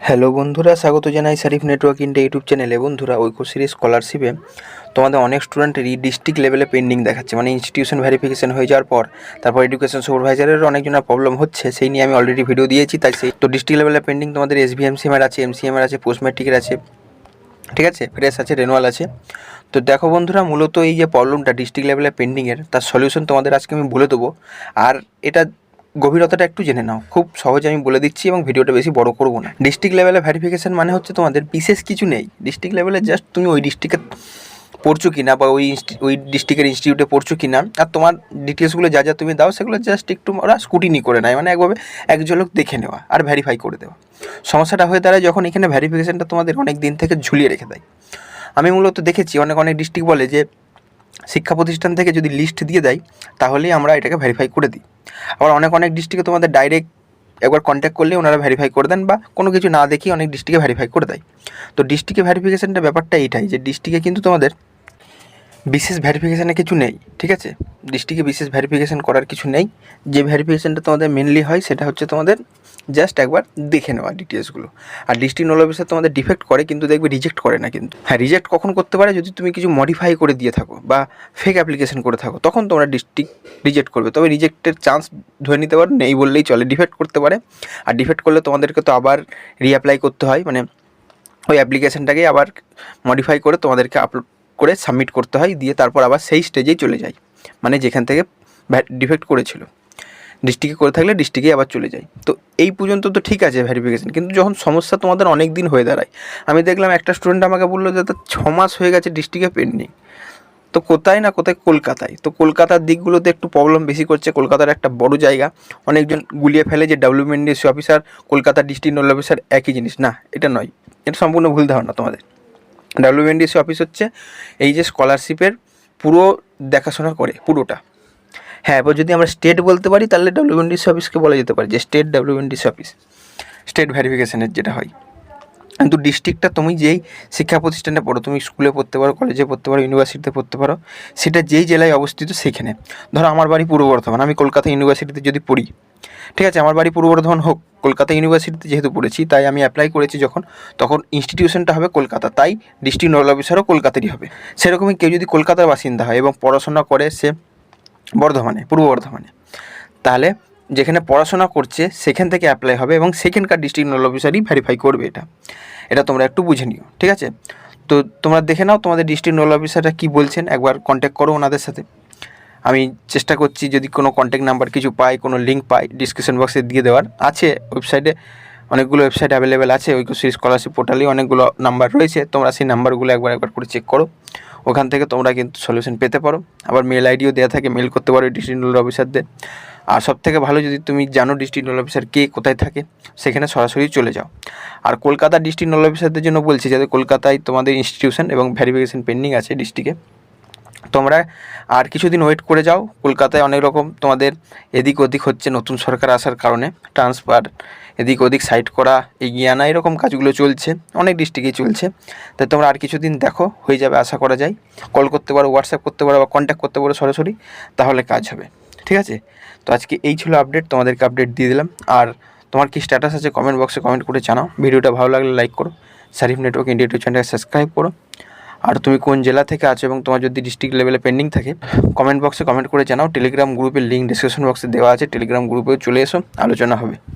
Hello বন্ধুরা, স্বাগত জানাই শরীফ নেটওয়ার্ক ইন্ডিয়া ইউটিউব চ্যানেলে। বন্ধুরা, ঐক্যশ্রী স্কলারশিপে তোমাদের অনেক স্টুডেন্টেরই ডিস্ট্রিক্ট লেভেলে পেন্ডিং দেখাচ্ছে, মানে ইনস্টিটিউশন ভেরিফিকেশন হয়ে যাওয়ার পর তারপর এডুকেশন সুপারভাইজারেরও অনেকজনের প্রবলেম হচ্ছে। সেই নিয়ে আমি অলরেডি ভিডিও দিয়েছি। তাই সেই তো ডিস্ট্রিক্ট লেভেলে পেন্ডিং তোমাদের এসবিএমসিএমের আছে, এমসিএমের আছে, পোস্ট ম্যাট্রিকের আছে, ঠিক আছে, ফ্রেশ আছে, রেনুয়াল আছে। তো দেখো বন্ধুরা, মূলত এই যে প্রবলেমটা ডিস্ট্রিক্ট লেভেলে পেন্ডিংয়ের, তার সলিউশন তোমাদের আজকে আমি বলে দেবো। আর এটা গভীরতাটা একটু জেনে নাও, খুব সহজে আমি বলে দিচ্ছি এবং ভিডিওটা বেশি বড় করবো না। ডিস্ট্রিক্ট লেভেলে ভেরিফিকেশন মানে হচ্ছে তোমাদের বিশেষ কিছু নেই। ডিস্ট্রিক্ট লেভেলে জাস্ট তুমি ওই ডিস্ট্রিক্টে পড়ছো কি না, বা ওই ডিস্ট্রিক্টের ইনস্টিটিউটে পড়ছো কি না, আর তোমার ডিটেলসগুলো যা যা তুমি দাও সেগুলো জাস্ট একটু ওরা স্কুটিনি করে নেয়, মানে একভাবে এক ঝলক দেখে নেওয়া আর ভেরিফাই করে দেওয়া। সমস্যাটা হয়ে দাঁড়ায় যখন এখানে ভেরিফিকেশনটা তোমাদের অনেক দিন থেকে ঝুলিয়ে রেখে দেয়। আমি মূলত দেখেছি অনেক ডিস্ট্রিক্ট বলে যে শিক্ষা প্রতিষ্ঠান থেকে যদি লিস্ট দিয়ে দেয় তাহলেই আমরা এটাকে ভেরিফাই করে দিই। আবার অনেক ডিস্ট্রিক্টে তোমাদের ডাইরেক্ট একবার কন্ট্যাক্ট করলে ওনারা ভেরিফাই করে দেন, বা কোনো কিছু না দেখি অনেক ডিস্ট্রিক্টে ভেরিফাই করে দেয়। তো ডিস্ট্রিক্টে ভেরিফিকেশানটা ব্যাপারটা এইটাই যে ডিস্ট্রিক্টে কিন্তু তোমাদের বিশেষ ভেরিফিকেশানে কিছু নেই, ঠিক আছে। ডিস্ট্রিক্টে বিশেষ ভেরিফিকেশান করার কিছু নেই। যে ভেরিফিকেশানটা তোমাদের মেনলি হয় সেটা হচ্ছে তোমাদের জাস্ট একবার দেখে নেওয়া ডিটেলসগুলো। আর ডিস্ট্রিক্ট নোডাল অফিসার তোমাদের ডিফেক্ট করে, কিন্তু দেখবে রিজেক্ট করে না। কিন্তু হ্যাঁ, রিজেক্ট কখন করতে পারে, যদি তুমি কিছু মডিফাই করে দিয়ে থাকো বা ফেক অ্যাপ্লিকেশন করে থাকো, তখন তোমরা ডিস্ট্রিক্ট রিজেক্ট করবে। তবে রিজেক্টের চান্স ধরে নিতে পারো নেই বললেই চলে। ডিফেক্ট করতে পারে, আর ডিফেক্ট করলে তোমাদেরকে তো আবার রিঅ্যাপ্লাই করতে হয়, মানে ওই অ্যাপ্লিকেশানটাকে আবার মডিফাই করে তোমাদেরকে আপলোড করে সাবমিট করতে হয়, দিয়ে তারপর আবার সেই স্টেজেই চলে যায়, মানে যেখান থেকে ডিফেক্ট করেছিল ডিস্ট্রিক্টে করে থাকলে ডিস্ট্রিক্টে আবার চলে যায়। তো এই পর্যন্ত তো ঠিক আছে ভেরিফিকেশান, কিন্তু যখন সমস্যা তোমাদের অনেক দিন হয়ে দাঁড়ায়, আমি দেখলাম একটা স্টুডেন্ট আমাকে বললো যে তার 6 মাস হয়ে গেছে ডিস্ট্রিক্টে পেন্ডিং। তো কোথায় না কোথায় কলকাতায়, তো কলকাতার দিকগুলোতে একটু প্রবলেম বেশি করছে। কলকাতার একটা বড় জায়গা, অনেকজন গুলিয়ে ফেলে যে ডব্লিউবিএনডিসি অফিসার কলকাতার ডিস্ট্রিক্ট নোডাল অফিসার একই জিনিস। না, এটা নয়, এটা সম্পূর্ণ ভুল ধারণা তোমাদের। ডব্লিউবিএনডিসি অফিস হচ্ছে এই যে স্কলারশিপের পুরো দেখাশোনা করে পুরোটা। হ্যাঁ, এবার যদি আমরা স্টেট বলতে পারি তাহলে ডব্লিউবিএনডিসি অফিসকে বলা যেতে পারে যে স্টেট ডব্লিউবিএনডিসি অফিস, স্টেট ভেরিফিকেশনের যেটা হয়। কিন্তু ডিস্ট্রিক্টটা তুমি যেই শিক্ষা প্রতিষ্ঠানে পড়ো, তুমি স্কুলে পড়তে পারো, কলেজে পড়তে পারো, ইউনিভার্সিটিতে পড়তে পারো, সেটা যেই জেলায় অবস্থিত সেখানে। ধরো আমার বাড়ি পূর্ব বর্ধমান, আমি কলকাতা ইউনিভার্সিটিতে যদি পড়ি, ঠিক আছে, আমার বাড়ি পূর্ব বর্ধমান হোক, কলকাতা ইউনিভার্সিটিতে যেহেতু পড়েছি তাই আমি অ্যাপ্লাই করেছি যখন, তখন ইনস্টিটিউশনটা হবে কলকাতা, তাই ডিস্ট্রিক্ট নোডাল অফিসারও কলকাতারই হবে। সেরকমই কেউ যদি কলকাতার বাসিন্দা হয় এবং পড়াশোনা করে সে বর্ধমানে, পূর্ব বর্ধমানে, তাহলে যেখানে পড়াশোনা করছে সেখান থেকে অ্যাপ্লাই হবে এবং সেখানকার ডিস্ট্রিক্ট নোডাল অফিসারই ভেরিফাই করবে। এটা তোমরা একটু বুঝে নিও, ঠিক আছে। তো তোমরা দেখে নাও তোমাদের ডিস্ট্রিক্ট নোডাল অফিসাররা কী বলছেন, একবার কন্ট্যাক্ট করো ওনাদের সাথে। আমি চেষ্টা করছি যদি কোনো কন্ট্যাক্ট নাম্বার কিছু পাই, কোনো লিঙ্ক পাই, ডিসক্রিপশন বক্সে দিয়ে দেওয়ার আছে। ওয়েবসাইটে অনেকগুলো ওয়েবসাইট অ্যাভেলেবেল আছে, ঐক্যশ্রী স্কলারশিপ পোর্টালে অনেকগুলো নাম্বার রয়েছে, তোমরা সেই নাম্বারগুলো একবার করে চেক করো। ওখান থেকে তোমরা কিন্তু সলিউশন পেতে পারো। আবার মেল আইডিও দেওয়া থাকে, মেল করতে পারো ডিস্ট্রিক্ট নোডাল অফিসারদের। আর সবথেকে ভালো, যদি তুমি জানো ডিস্ট্রিক্ট নোডাল অফিসার কে কোথায় থাকে, সেখানে সরাসরি চলে যাও। আর কলকাতার ডিস্ট্রিক্ট নোডাল অফিসারদের জন্য বলছি, যাতে কলকাতায় তোমাদের ইনস্টিটিউশন এবং ভেরিফিকেশন পেন্ডিং আছে ডিস্ট্রিক্টে, তোমরা আর কিছুদিন ওয়েট করে যাও। কলকাতায় অনেক রকম তোমাদের এদিক ওদিক হচ্ছে, নতুন সরকার আসার কারণে ট্রান্সফার, এদিক ওদিক সাইড করা, এগিয়ে আনা, এরকম কাজগুলো চলছে, অনেক ডিস্ট্রিক্টেই চলছে। তাই তোমরা আর কিছুদিন দেখো, হয়ে যাবে আশা করা যায়। কল করতে পারো, হোয়াটসঅ্যাপ করতে পারো, বা কন্ট্যাক্ট করতে পারো সরাসরি, তাহলে কাজ হবে, ঠিক আছে। তো আজকে এই ছিল আপডেট, তোমাদেরকে আপডেট দিয়ে দিলাম। আর তোমার কি স্ট্যাটাস আছে কমেন্ট বক্সে কমেন্ট করে জানাও। ভিডিওটা ভালো লাগলে লাইক করো, শরীফ নেটওয়ার্ক ইন্ডিয়া ইউটিউব চ্যানেলকে সাবস্ক্রাইব করো। আর তুমি কোন জেলা থেকে আছো এবং তোমার যদি ডিস্ট্রিক্ট লেভেলে পেন্ডিং থাকে, কমেন্ট বক্সে কমেন্ট করে জানাও। টেলিগ্রাম গ্রুপের লিঙ্ক ডিসক্রিপশন বক্সে দেওয়া আছে, টেলিগ্রাম গ্রুপেও চলে এসো, আলোচনা হবে।